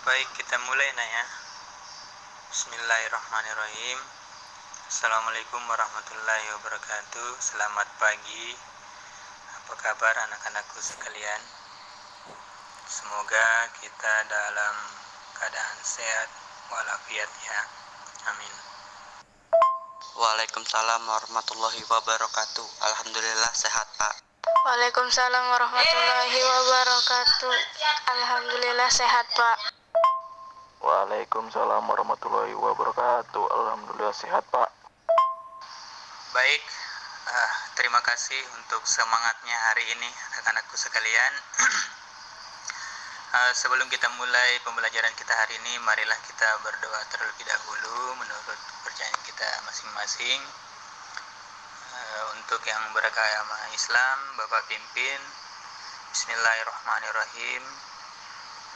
Baik, kita mulai ya. Bismillahirrahmanirrahim. Assalamualaikum warahmatullahi wabarakatuh. Selamat pagi. Apa kabar anak-anakku sekalian? Semoga kita dalam keadaan sehat walafiat ya. Amin. Waalaikumsalam warahmatullahi wabarakatuh. Alhamdulillah sehat, Pak. Waalaikumsalam warahmatullahi wabarakatuh. Alhamdulillah sehat, Pak. Waalaikumsalam warahmatullahi wabarakatuh. Alhamdulillah sehat, Pak. Baik, terima kasih untuk semangatnya hari ini anak-anakku sekalian. Sebelum kita mulai pembelajaran kita hari ini, marilah kita berdoa terlebih dahulu menurut kepercayaan kita masing-masing. Untuk yang beragama Islam, Bapak pimpin. Bismillahirrahmanirrahim.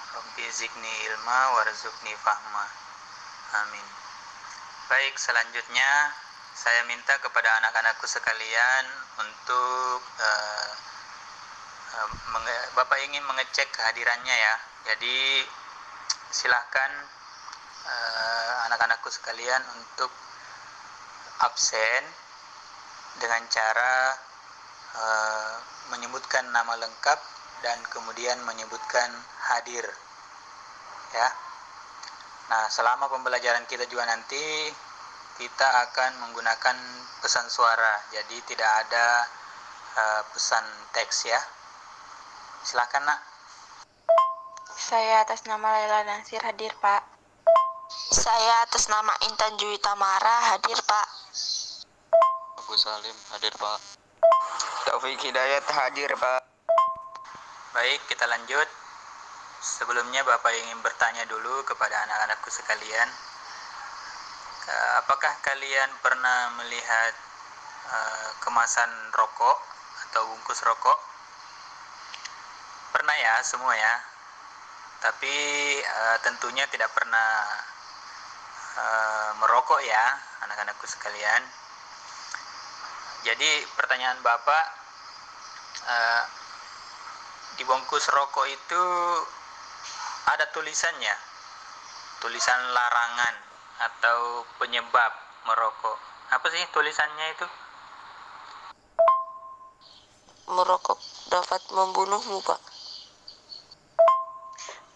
Rabbi zidni ilma warzuqni fahma. Amin. Baik, selanjutnya saya minta kepada anak-anakku sekalian untuk Bapak ingin mengecek kehadirannya ya. Jadi silahkan anak-anakku sekalian untuk absen dengan cara menyebutkan nama lengkap dan kemudian menyebutkan hadir ya. Nah, selama pembelajaran kita juga nanti kita akan menggunakan pesan suara, jadi tidak ada pesan teks ya. Silakan, Nak. Saya atas nama Laila Nasir hadir, Pak. Saya atas nama Intan Jui Tamara hadir, Pak. Abu Salim hadir, Pak. Taufik Hidayat hadir, Pak. Baik, kita lanjut. Sebelumnya Bapak ingin bertanya dulu kepada anak-anakku sekalian. Apakah kalian pernah melihat kemasan rokok atau bungkus rokok? Pernah ya, semua ya. Tapi tentunya tidak pernah merokok ya, anak-anakku sekalian. Jadi pertanyaan Bapak, di bungkus rokok itu ada tulisannya, tulisan larangan atau penyebab merokok. Apa sih tulisannya itu? Merokok dapat membunuhmu, Pak.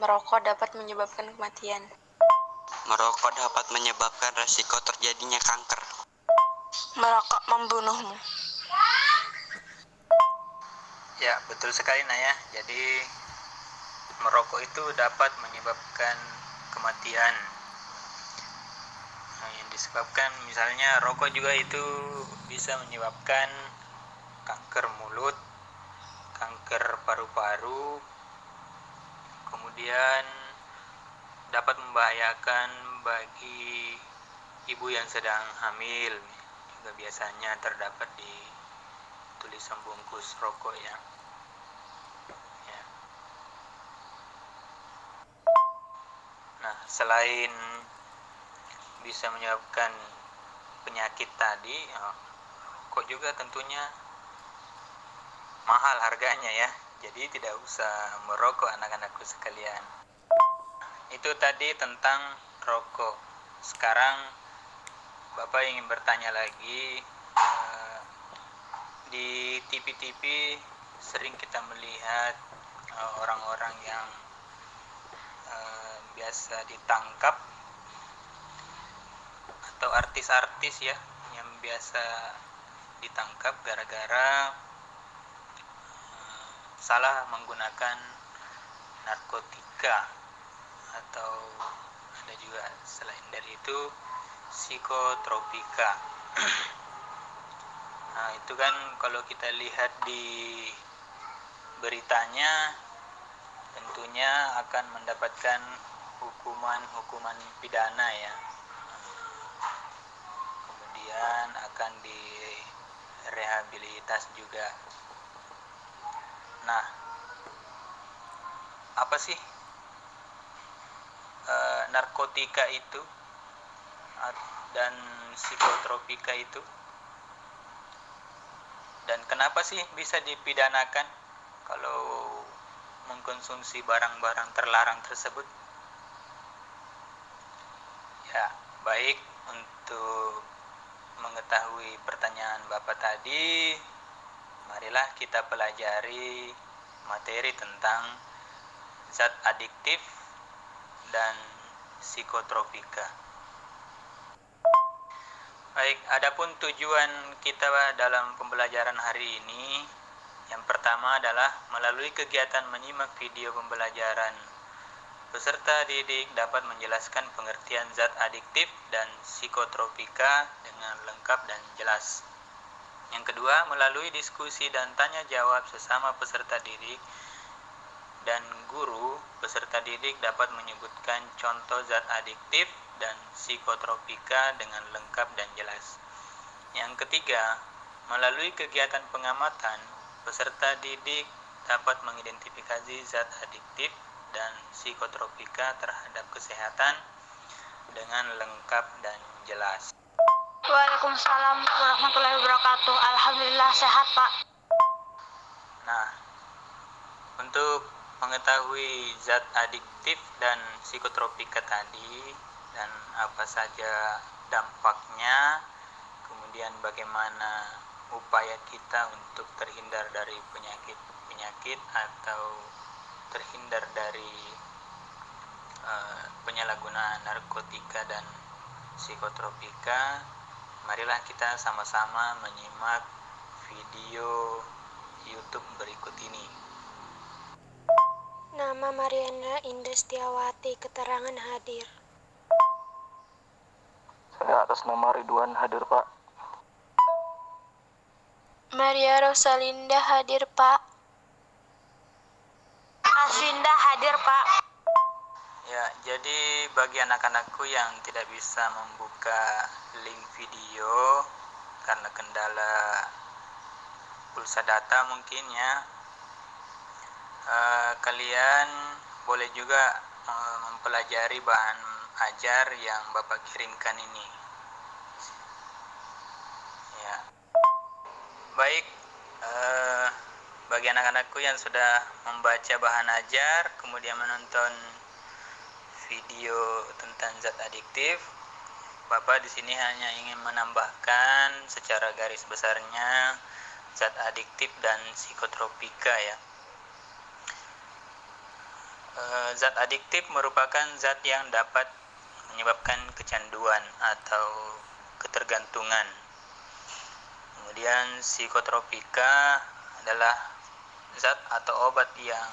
Merokok dapat menyebabkan kematian. Merokok dapat menyebabkan resiko terjadinya kanker. Merokok membunuhmu. Ya, betul sekali Naya. Jadi merokok itu dapat menyebabkan kematian. Nah, yang disebabkan misalnya rokok juga itu bisa menyebabkan kanker mulut, kanker paru-paru, kemudian dapat membahayakan bagi ibu yang sedang hamil. Juga biasanya terdapat di tulisan bungkus rokok ya. Nah, selain bisa menyebabkan penyakit tadi, rokok juga tentunya mahal harganya ya. Jadi tidak usah merokok anak-anakku sekalian. Itu tadi tentang rokok. Sekarang Bapak ingin bertanya lagi, di TV-TV sering kita melihat orang-orang yang biasa ditangkap atau artis-artis ya yang biasa ditangkap gara-gara salah menggunakan narkotika, atau ada juga selain dari itu psikotropika. Nah, itu kan kalau kita lihat di beritanya tentunya akan mendapatkan hukuman pidana ya. Kemudian akan direhabilitas juga. Nah, apa sih narkotika itu dan psikotropika itu? Dan kenapa sih bisa dipidanakan kalau mengkonsumsi barang-barang terlarang tersebut? Ya, baik, untuk mengetahui pertanyaan Bapak tadi, marilah kita pelajari materi tentang zat adiktif dan psikotropika. Baik, adapun tujuan kita dalam pembelajaran hari ini, yang pertama adalah melalui kegiatan menyimak video pembelajaran, peserta didik dapat menjelaskan pengertian zat adiktif dan psikotropika dengan lengkap dan jelas. Yang kedua, melalui diskusi dan tanya jawab sesama peserta didik dan guru, peserta didik dapat menyebutkan contoh zat adiktif dan psikotropika dengan lengkap dan jelas. Yang ketiga, melalui kegiatan pengamatan, peserta didik dapat mengidentifikasi zat adiktif dan psikotropika terhadap kesehatan dengan lengkap dan jelas. Waalaikumsalam warahmatullahi wabarakatuh. Alhamdulillah sehat, Pak. Nah, untuk mengetahui zat adiktif dan psikotropika tadi dan apa saja dampaknya, kemudian bagaimana upaya kita untuk terhindar dari penyakit atau terhindar dari penyalahgunaan narkotika dan psikotropika, marilah kita sama-sama menyimak video YouTube berikut ini. Nama Mariana Indah Setiawati, keterangan hadir. Saya atas nama Ridwan hadir, Pak. Maria Rosalinda hadir, Pak. Asvinda hadir, Pak. Ya, jadi bagi anak-anakku yang tidak bisa membuka link video karena kendala pulsa data mungkin ya, kalian boleh juga mempelajari bahan ajar yang Bapak kirimkan ini. Ya, baik. Bagi anak-anakku yang sudah membaca bahan ajar, kemudian menonton video tentang zat adiktif, Bapak di sini hanya ingin menambahkan secara garis besarnya zat adiktif dan psikotropika ya. Zat adiktif merupakan zat yang dapat menyebabkan kecanduan atau ketergantungan. Kemudian psikotropika adalah zat atau obat yang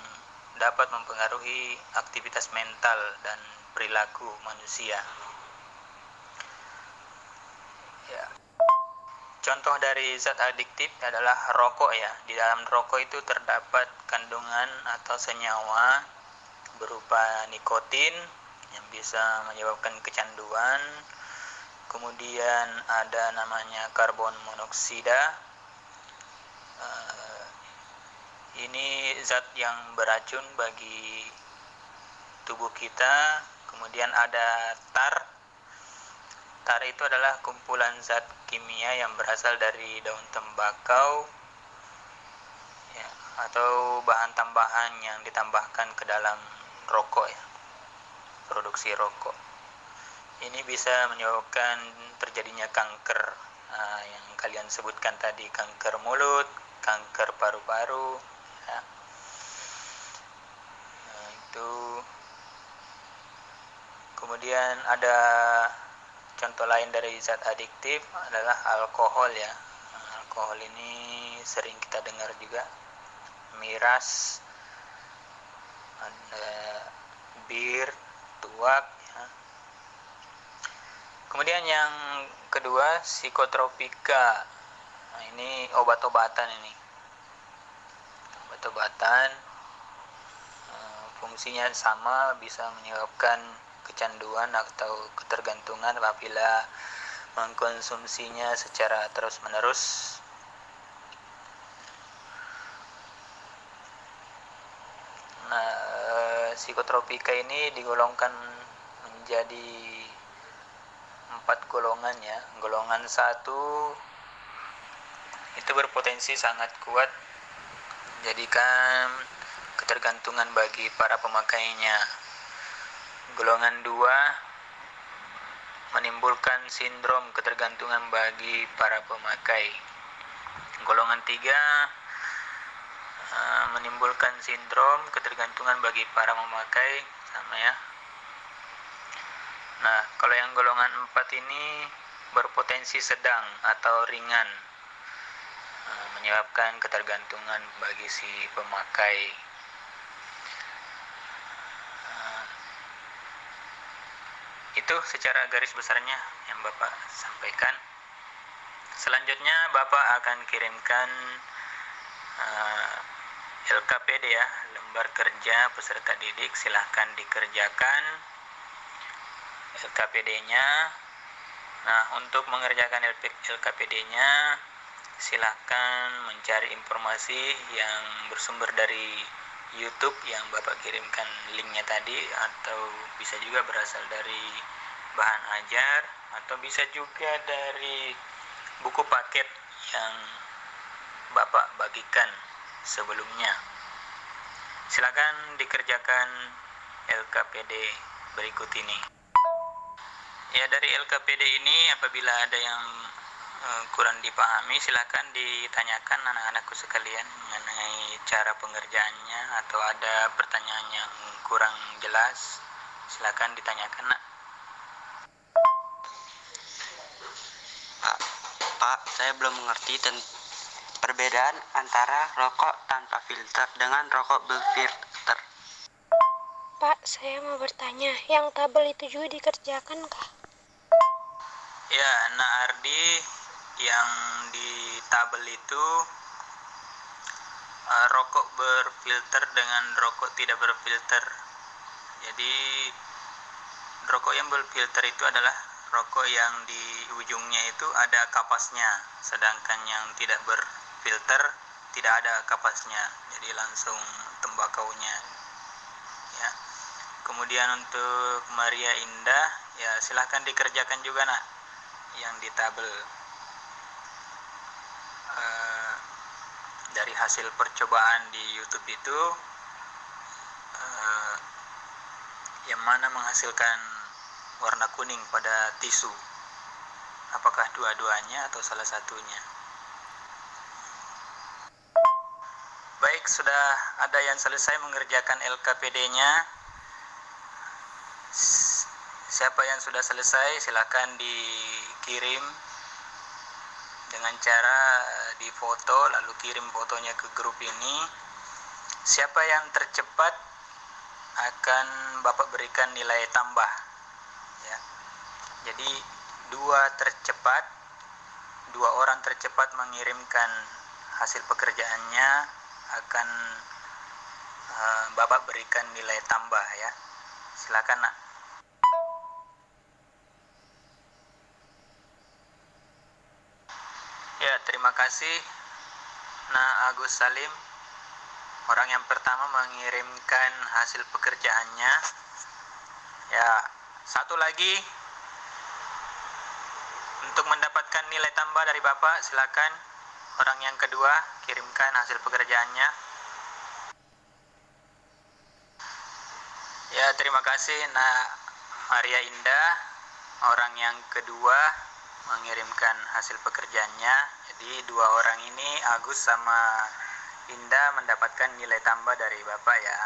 dapat mempengaruhi aktivitas mental dan perilaku manusia. Ya. Contoh dari zat adiktif adalah rokok ya. Di dalam rokok itu terdapat kandungan atau senyawa berupa nikotin yang bisa menyebabkan kecanduan. Kemudian ada namanya karbon monoksida. Ini zat yang beracun bagi tubuh kita. Kemudian ada tar. Tar itu adalah kumpulan zat kimia yang berasal dari daun tembakau ya, atau bahan tambahan yang ditambahkan ke dalam rokok ya, produksi rokok. Ini bisa menyebabkan terjadinya kanker yang kalian sebutkan tadi, kanker mulut, kanker paru-paru ya. Nah, itu. Kemudian ada contoh lain dari zat adiktif adalah alkohol ya. Alkohol ini sering kita dengar juga, miras, ada bir, tuak ya. Kemudian yang kedua psikotropika. Nah, ini obat-obatan ini. Obat-obatan fungsinya sama, bisa menyebabkan kecanduan atau ketergantungan apabila mengkonsumsinya secara terus-menerus. Nah, psikotropika ini digolongkan menjadi 4 golongan ya. Golongan 1 itu berpotensi sangat kuat jadikan ketergantungan bagi para pemakainya. Golongan 2 menimbulkan sindrom ketergantungan bagi para pemakai. Golongan 3 menimbulkan sindrom ketergantungan bagi para pemakai, sama ya. Nah, kalau yang golongan 4 ini berpotensi sedang atau ringan, menyebabkan ketergantungan bagi si pemakai. Itu secara garis besarnya yang Bapak sampaikan. Selanjutnya Bapak akan kirimkan LKPD ya, lembar kerja peserta didik. Silahkan dikerjakan LKPD-nya. Nah, untuk mengerjakan LKPD-nya silahkan mencari informasi yang bersumber dari YouTube yang Bapak kirimkan linknya tadi, atau bisa juga berasal dari bahan ajar, atau bisa juga dari buku paket yang Bapak bagikan sebelumnya. Silakan dikerjakan LKPD berikut ini. Ya, dari LKPD ini apabila ada yang kurang dipahami, silakan ditanyakan anak-anakku sekalian mengenai cara pengerjaannya, atau ada pertanyaan yang kurang jelas, silakan ditanyakan, Nak. Pak, saya belum mengerti perbedaan antara rokok tanpa filter dengan rokok berfilter. Pak, saya mau bertanya, yang tabel itu juga dikerjakan kah? Ya, Nak Ardi, yang di tabel itu rokok berfilter dengan rokok tidak berfilter. Jadi rokok yang berfilter itu adalah rokok yang di ujungnya itu ada kapasnya, sedangkan yang tidak berfilter tidak ada kapasnya, jadi langsung tembakaunya ya. Kemudian untuk Maria Indah, ya silahkan dikerjakan juga, Nak, yang di tabel. Dari hasil percobaan di YouTube itu yang mana menghasilkan warna kuning pada tisu, apakah dua-duanya atau salah satunya? Baik, sudah ada yang selesai mengerjakan LKPD-nya. Siapa yang sudah selesai silakan dikirim dengan cara difoto, lalu kirim fotonya ke grup ini. Siapa yang tercepat akan Bapak berikan nilai tambah ya. Jadi dua orang tercepat mengirimkan hasil pekerjaannya akan Bapak berikan nilai tambah ya. Silakan, Nak. Ya, terima kasih Nah Agus Salim. Orang yang pertama mengirimkan hasil pekerjaannya. Ya, satu lagi untuk mendapatkan nilai tambah dari Bapak, silakan orang yang kedua kirimkan hasil pekerjaannya. Ya, terima kasih Nak Maria Indah. Orang yang kedua mengirimkan hasil pekerjaannya. Jadi dua orang ini, Agus sama Indah, mendapatkan nilai tambah dari Bapak ya.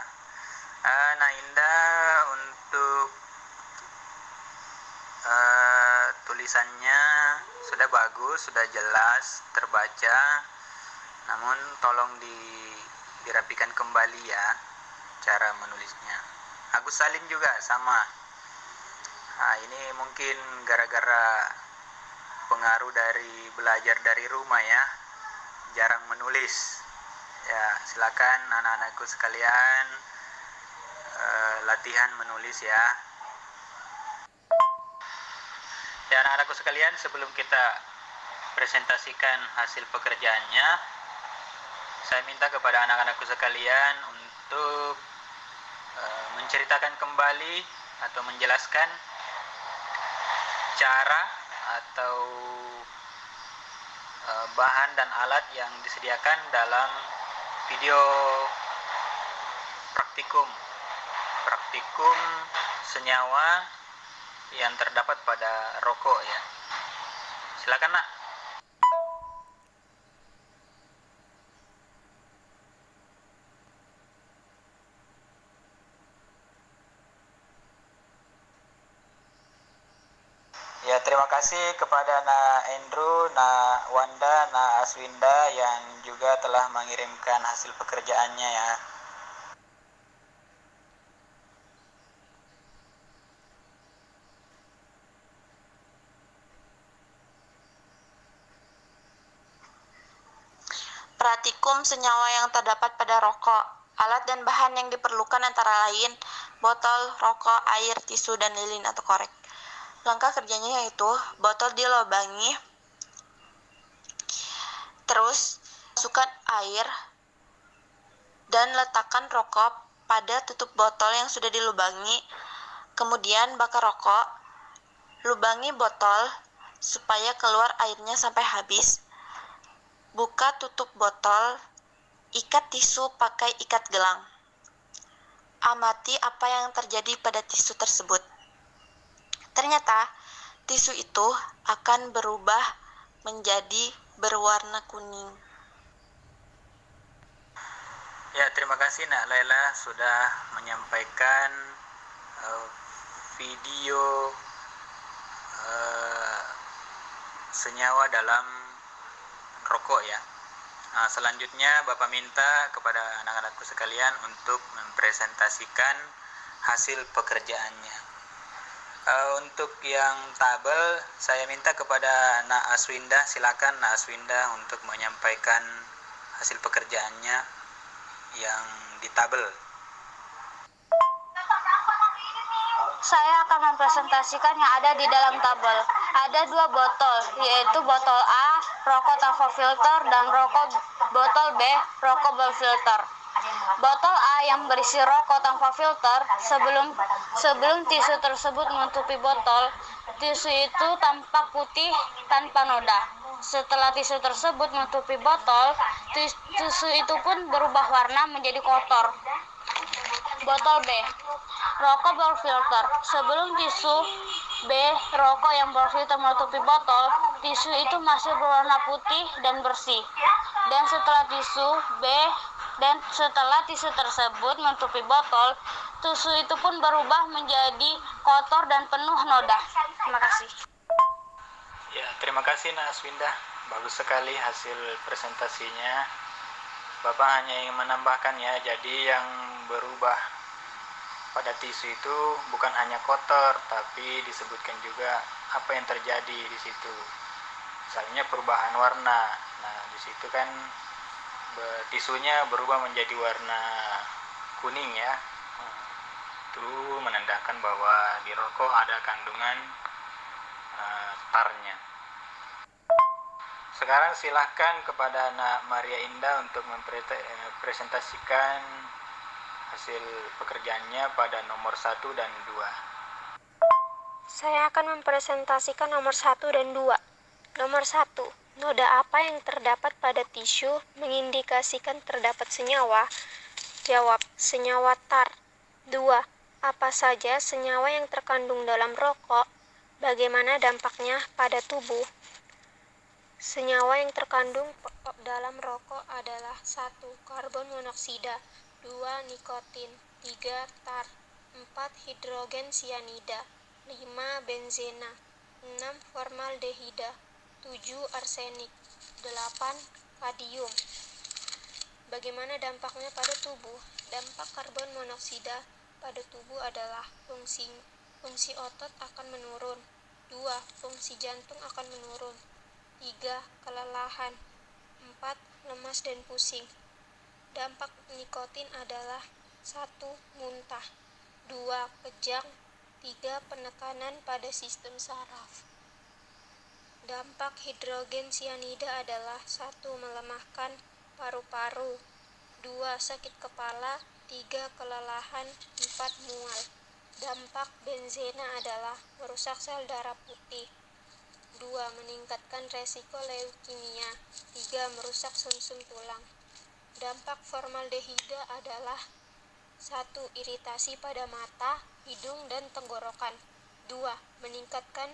Nah Indah, untuk tulisannya sudah bagus, sudah jelas, terbaca. Namun tolong dirapikan kembali ya cara menulisnya. Agus Salim juga sama. Nah, ini mungkin gara-gara pengaruh dari belajar dari rumah ya, jarang menulis. Ya, silakan anak-anakku sekalian latihan menulis ya. Ya, anak-anakku sekalian, sebelum kita presentasikan hasil pekerjaannya, saya minta kepada anak-anakku sekalian untuk menceritakan kembali atau menjelaskan cara atau bahan dan alat yang disediakan dalam video praktikum senyawa yang terdapat pada rokok ya. Silakan nak. Ya, terima kasih kepada Na Andrew, Na Wanda, Na Aswinda yang juga telah mengirimkan hasil pekerjaannya ya. Pratikum senyawa yang terdapat pada rokok. Alat dan bahan yang diperlukan antara lain botol, rokok, air, tisu, dan lilin atau korek. Langkah kerjanya yaitu botol dilubangi, terus masukkan air dan letakkan rokok pada tutup botol yang sudah dilubangi. Kemudian bakar rokok, lubangi botol supaya keluar airnya sampai habis. Buka tutup botol, ikat tisu pakai ikat gelang. Amati apa yang terjadi pada tisu tersebut. Ternyata tisu itu akan berubah menjadi berwarna kuning. Ya, terima kasih Nak Laila sudah menyampaikan video senyawa dalam rokok ya. Nah, selanjutnya Bapak minta kepada anak-anakku sekalian untuk mempresentasikan hasil pekerjaannya. Untuk yang tabel, saya minta kepada Nak Aswinda, silakan Nak Aswinda untuk menyampaikan hasil pekerjaannya yang di tabel. Saya akan mempresentasikan yang ada di dalam tabel. Ada 2 botol, yaitu botol A, rokok tanpa filter, dan botol B, rokok berfilter. Botol A yang berisi rokok tanpa filter, sebelum tisu tersebut menutupi botol, tisu itu tampak putih tanpa noda. Setelah tisu tersebut menutupi botol, tisu itu pun berubah warna menjadi kotor. Botol B, rokok berfilter. Sebelum tisu B, rokok yang berfilter menutupi botol, tisu itu masih berwarna putih dan bersih. Dan setelah tisu tersebut menutupi botol, tisu itu pun berubah menjadi kotor dan penuh noda. Terima kasih. Ya, terima kasih Nak Aswinda. Bagus sekali hasil presentasinya. Bapak hanya ingin menambahkan ya, jadi yang berubah pada tisu itu bukan hanya kotor, tapi disebutkan juga apa yang terjadi di situ. Misalnya perubahan warna. Nah, di situ kan tisunya berubah menjadi warna kuning ya. Itu menandakan bahwa di rokok ada kandungan tarnya. Sekarang silahkan kepada Nak Maria Indah untuk mempresentasikan hasil pekerjaannya pada nomor 1 dan 2. Saya akan mempresentasikan nomor 1 dan 2. Nomor 1. Noda apa yang terdapat pada tisu mengindikasikan terdapat senyawa? Jawab, senyawa tar. 2. Apa saja senyawa yang terkandung dalam rokok? Bagaimana dampaknya pada tubuh? Senyawa yang terkandung dalam rokok adalah 1. Karbon monoksida, 2. Nikotin, 3. Tar, 4. Hidrogen sianida, 5. Benzena, 6. Formaldehida, 7. Arsenik, 8. Kadium. Bagaimana dampaknya pada tubuh? Dampak karbon monoksida pada tubuh adalah fungsi otot akan menurun, 2. Fungsi jantung akan menurun, 3. Kelelahan, 4. Lemas dan pusing. Dampak nikotin adalah 1. Muntah, 2. Kejang, 3. Penekanan pada sistem saraf. Dampak hidrogen sianida adalah 1. Melemahkan paru-paru, 2. Sakit kepala, 3. Kelelahan, 4. Mual. Dampak benzena adalah merusak sel darah putih, 2. Meningkatkan resiko leukemia, 3. Merusak sumsum tulang. Dampak formaldehida adalah 1. Iritasi pada mata, hidung, dan tenggorokan, 2. Meningkatkan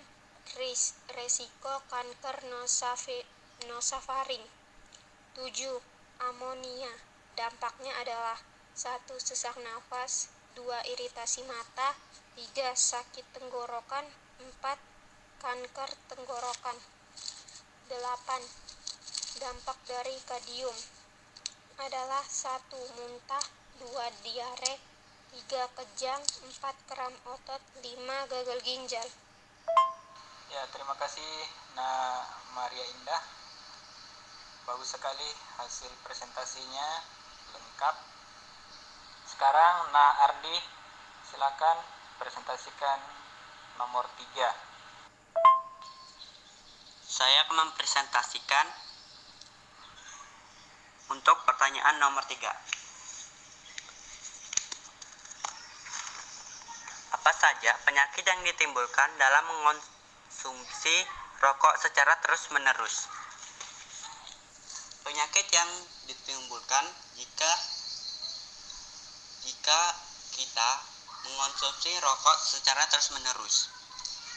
resiko kanker nasofaring. 7. Amonia. Dampaknya adalah 1. Sesak nafas, 2. Iritasi mata, 3. Sakit tenggorokan, 4. Kanker tenggorokan. 8. Dampak dari kadium adalah 1. Muntah, 2. Diare, 3. Kejang, 4. Kram otot, 5. Gagal ginjal. Ya, terima kasih Maria Indah. Bagus sekali hasil presentasinya, lengkap. Sekarang Ardi, silakan presentasikan nomor 3. Saya akan mempresentasikan untuk pertanyaan nomor 3. Apa saja penyakit yang ditimbulkan dalam mengonsumsi rokok secara terus-menerus? Penyakit yang ditimbulkan jika kita mengonsumsi rokok secara terus-menerus.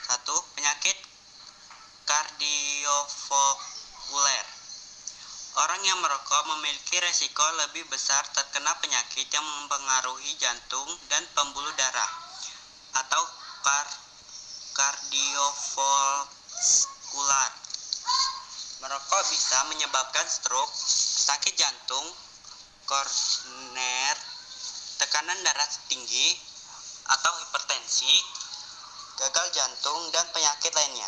1. Penyakit kardiovaskuler. Orang yang merokok memiliki resiko lebih besar terkena penyakit yang mempengaruhi jantung dan pembuluh darah atau kardiovaskular. Merokok bisa menyebabkan stroke, sakit jantung, koroner, tekanan darah tinggi atau hipertensi, gagal jantung, dan penyakit lainnya.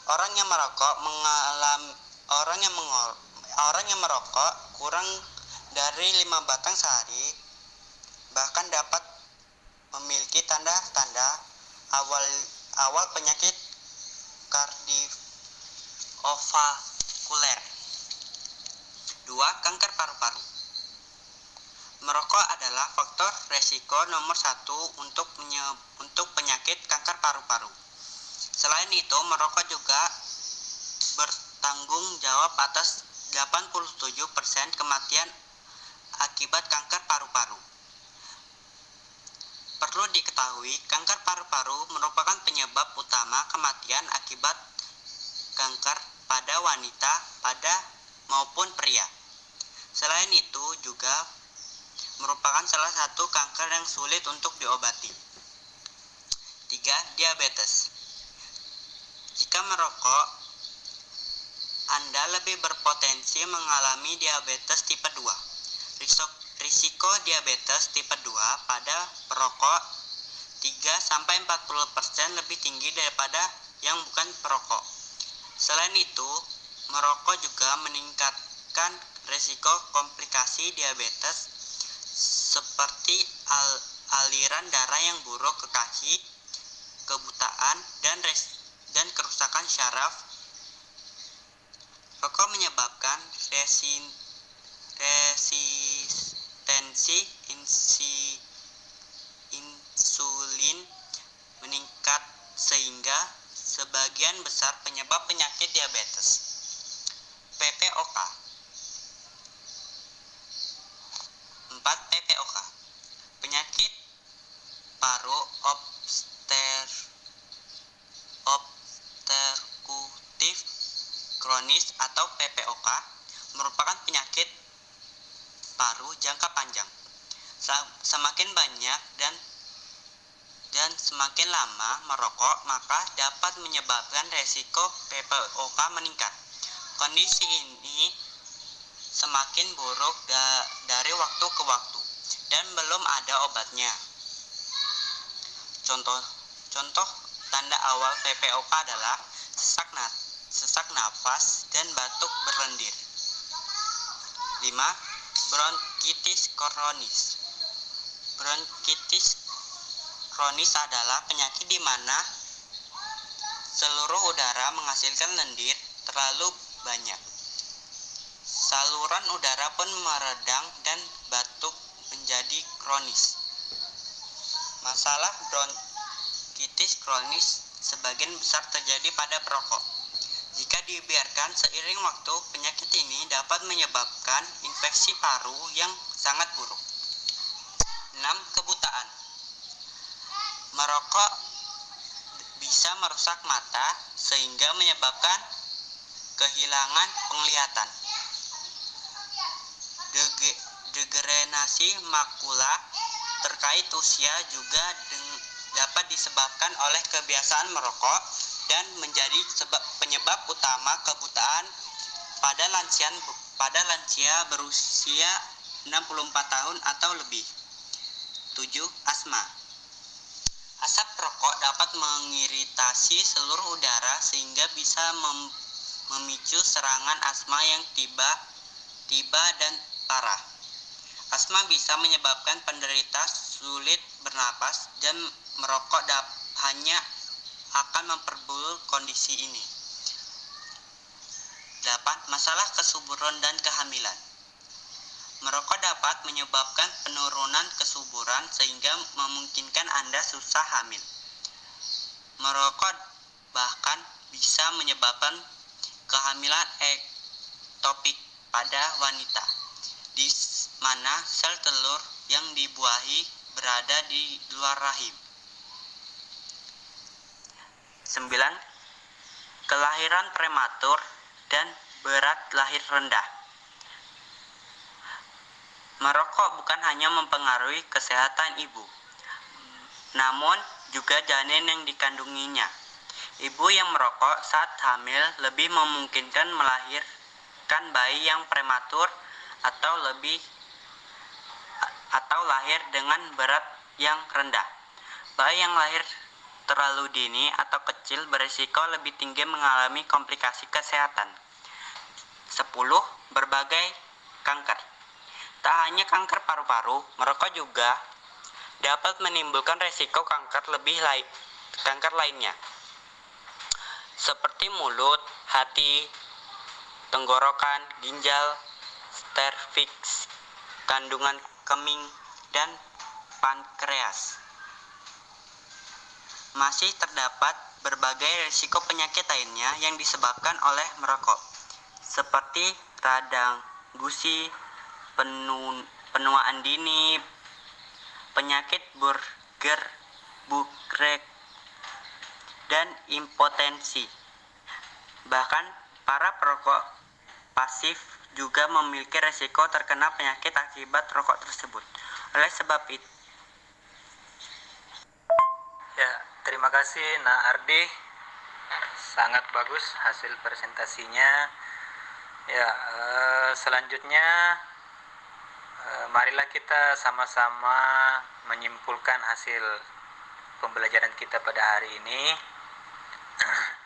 Orang yang merokok kurang dari 5 batang sehari bahkan dapat memiliki tanda-tanda awal penyakit kardiovaskuler. 2. Kanker paru-paru. Merokok adalah faktor resiko nomor 1 untuk penyakit kanker paru-paru. Selain itu, merokok juga bertanggung jawab atas 87% kematian akibat kanker paru-paru. Perlu diketahui, kanker paru-paru merupakan penyebab utama kematian akibat kanker pada wanita maupun pria. Selain itu juga merupakan salah satu kanker yang sulit untuk diobati. 3. Diabetes. Jika merokok, Anda lebih berpotensi mengalami diabetes tipe 2. Risiko diabetes tipe 2 pada perokok 3-40% lebih tinggi daripada yang bukan perokok. Selain itu, merokok juga meningkatkan risiko komplikasi diabetes seperti aliran darah yang buruk ke kaki, kebutaan, dan kerusakan syaraf. Rokok menyebabkan resistensi insulin meningkat sehingga sebagian besar penyebab penyakit diabetes. PPOK. 4. PPOK. Penyakit paru obstruktif kronis atau PPOK merupakan penyakit paru jangka panjang. Semakin banyak dan semakin lama merokok, maka dapat menyebabkan resiko PPOK meningkat. Kondisi ini semakin buruk dari waktu ke waktu dan belum ada obatnya. Contoh tanda awal PPOK adalah sesak nafas dan batuk berlendir. 5. Bronkitis kronis. Bronkitis kronis adalah penyakit di mana seluruh udara menghasilkan lendir terlalu banyak. Saluran udara pun meredang dan batuk menjadi kronis. Masalah bronkitis kronis sebagian besar terjadi pada perokok. Jika dibiarkan seiring waktu, penyakit ini dapat menyebabkan infeksi paru yang sangat buruk. 6. Kebutaan. Merokok bisa merusak mata sehingga menyebabkan kehilangan penglihatan. Degenerasi makula terkait usia juga dapat disebabkan oleh kebiasaan merokok dan menjadi penyebab utama kebutaan pada lansia berusia 64 tahun atau lebih. 7. Asma. Asap rokok dapat mengiritasi seluruh udara sehingga bisa memicu serangan asma yang tiba dan parah. Asma bisa menyebabkan penderita sulit bernapas dan merokok hanya akan memperburuk kondisi ini. 8. Masalah kesuburan dan kehamilan. Merokok dapat menyebabkan penurunan kesuburan sehingga memungkinkan Anda susah hamil. Merokok bahkan bisa menyebabkan kehamilan ektopik pada wanita, di mana sel telur yang dibuahi berada di luar rahim. 9. Kelahiran prematur dan berat lahir rendah. Merokok bukan hanya mempengaruhi kesehatan ibu, namun juga janin yang dikandunginya. Ibu yang merokok saat hamil lebih memungkinkan melahirkan bayi yang prematur atau lahir dengan berat yang rendah. Bayi yang lahir terlalu dini atau kecil berisiko lebih tinggi mengalami komplikasi kesehatan. 10. Berbagai kanker. Tak hanya kanker paru-paru, merokok juga dapat menimbulkan resiko kanker lainnya, seperti mulut, hati, tenggorokan, ginjal, serviks, kandungan kemih, dan pankreas. Masih terdapat berbagai risiko penyakit lainnya yang disebabkan oleh merokok, seperti radang gusi, penuaan dini, penyakit Buerger, dan impotensi. Bahkan para perokok pasif juga memiliki risiko terkena penyakit akibat rokok tersebut. Oleh sebab itu, Ya, terima kasih Nak Ardi. Sangat bagus hasil presentasinya. Ya, selanjutnya marilah kita sama-sama menyimpulkan hasil pembelajaran kita pada hari ini.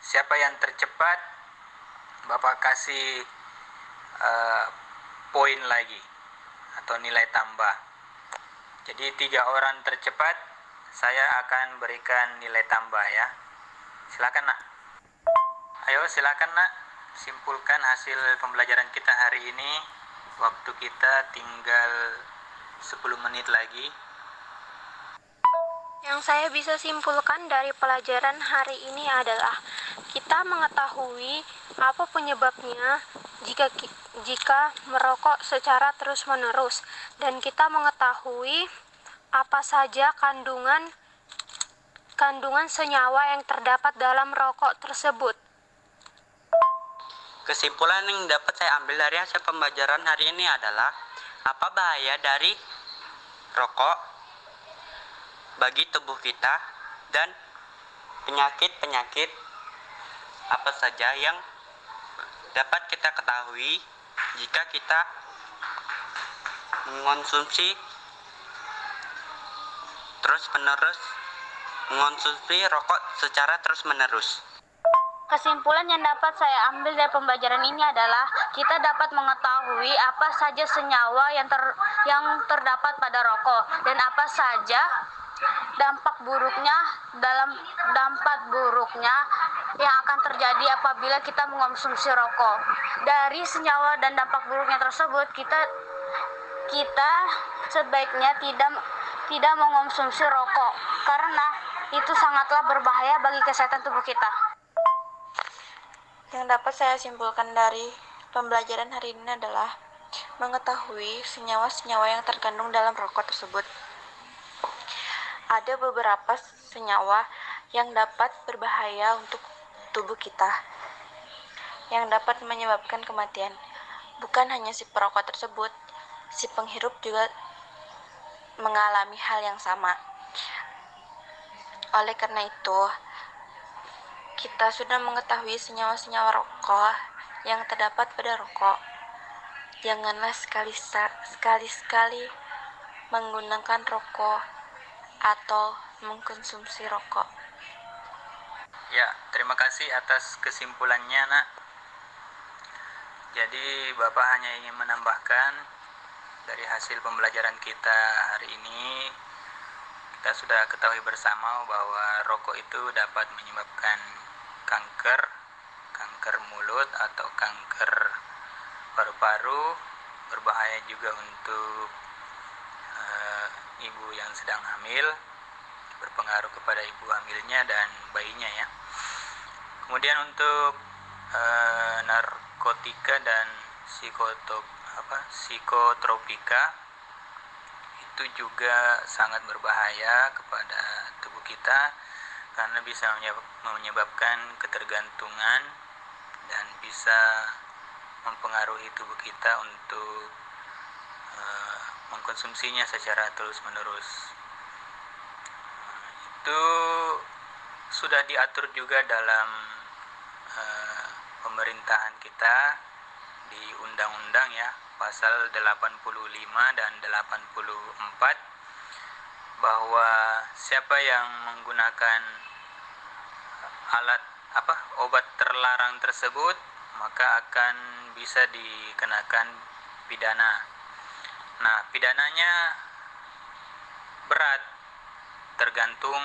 Siapa yang tercepat, Bapak kasih poin lagi atau nilai tambah. Jadi 3 orang tercepat saya akan berikan nilai tambah ya. Silakan Nak. Ayo silakan Nak, simpulkan hasil pembelajaran kita hari ini. Waktu kita tinggal 10 menit lagi. Yang saya bisa simpulkan dari pelajaran hari ini adalah kita mengetahui apa penyebabnya jika merokok secara terus-menerus, dan kita mengetahui apa saja kandungan senyawa yang terdapat dalam rokok tersebut. kesimpulan yang dapat saya ambil dari hasil pembelajaran hari ini adalah apa bahaya dari rokok bagi tubuh kita dan penyakit-penyakit apa saja yang dapat kita ketahui jika kita mengonsumsi rokok secara terus-menerus. Kesimpulan yang dapat saya ambil dari pembelajaran ini adalah kita dapat mengetahui apa saja senyawa yang terdapat pada rokok dan apa saja dampak buruknya yang akan terjadi apabila kita mengonsumsi rokok. Dari senyawa dan dampak buruknya tersebut, kita sebaiknya tidak mengonsumsi rokok karena itu sangatlah berbahaya bagi kesehatan tubuh kita. Yang dapat saya simpulkan dari pembelajaran hari ini adalah mengetahui senyawa-senyawa yang terkandung dalam rokok tersebut. ada beberapa senyawa yang dapat berbahaya untuk tubuh kita, yang dapat menyebabkan kematian. Bukan hanya si perokok tersebut, si penghirup juga mengalami hal yang sama. Oleh karena itu, kita sudah mengetahui senyawa-senyawa rokok yang terdapat pada rokok. Janganlah sekali-sekali menggunakan rokok atau mengkonsumsi rokok. Ya, terima kasih atas kesimpulannya, Nak. Jadi, Bapak hanya ingin menambahkan dari hasil pembelajaran kita hari ini, kita sudah ketahui bersama bahwa rokok itu dapat menyebabkan kanker mulut atau kanker paru-paru, berbahaya juga untuk ibu yang sedang hamil, berpengaruh kepada ibu hamilnya dan bayinya ya. Kemudian untuk narkotika dan psikotropika itu juga sangat berbahaya kepada tubuh kita karena bisa menyebabkan ketergantungan dan bisa mempengaruhi tubuh kita untuk mengkonsumsinya secara terus-menerus. Itu sudah diatur juga dalam pemerintahan kita di undang-undang ya, pasal 85 dan 84, bahwa siapa yang menggunakan obat terlarang tersebut maka akan bisa dikenakan pidana. Nah, pidananya berat tergantung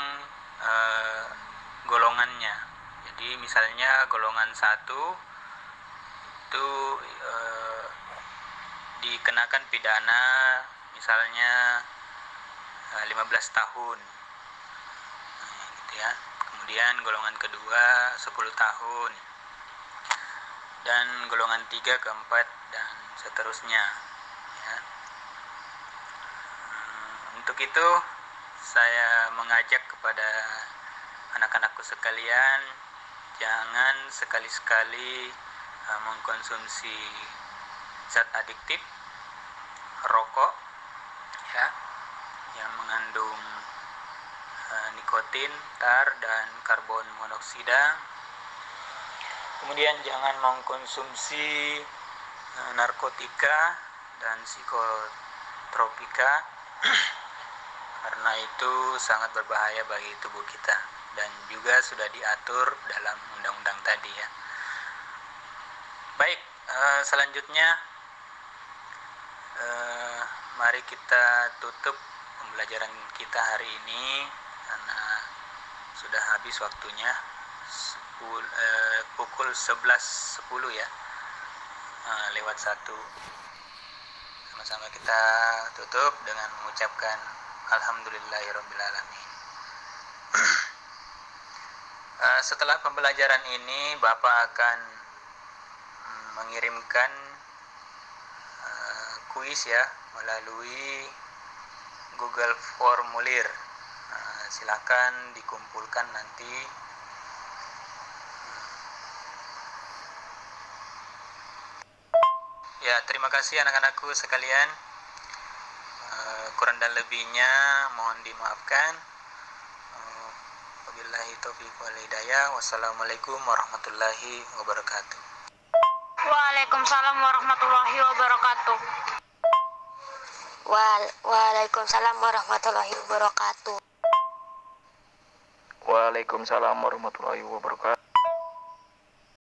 golongannya. Jadi misalnya golongan 1 itu dikenakan pidana misalnya 15 tahun gitu ya. Kemudian golongan kedua 10 tahun, dan golongan 3, keempat, dan seterusnya ya. Untuk itu saya mengajak kepada anak-anakku sekalian, jangan sekali-sekali mengkonsumsi zat adiktif, rokok ya, yang mengandung nikotin, tar, dan karbon monoksida. Kemudian jangan mengkonsumsi narkotika dan psikotropika karena itu sangat berbahaya bagi tubuh kita dan juga sudah diatur dalam undang-undang tadi ya. Baik, selanjutnya mari kita tutup pembelajaran kita hari ini karena sudah habis waktunya, pukul 11.10 ya, lewat 1. Sama-sama kita tutup dengan mengucapkan alhamdulillahirrabbilalamin. Setelah pembelajaran ini Bapak akan mengirimkan kuis ya melalui Google Formulir. Silakan dikumpulkan nanti. Ya, terima kasih anak-anakku sekalian. Kurang dan lebihnya mohon dimaafkan. Wabillahi taufiq wal hidayah. Wassalamualaikum warahmatullahi wabarakatuh. Waalaikumsalam warahmatullahi wabarakatuh. Waalaikumsalam warahmatullahi wabarakatuh. Waalaikumsalam warahmatullahi wabarakatuh.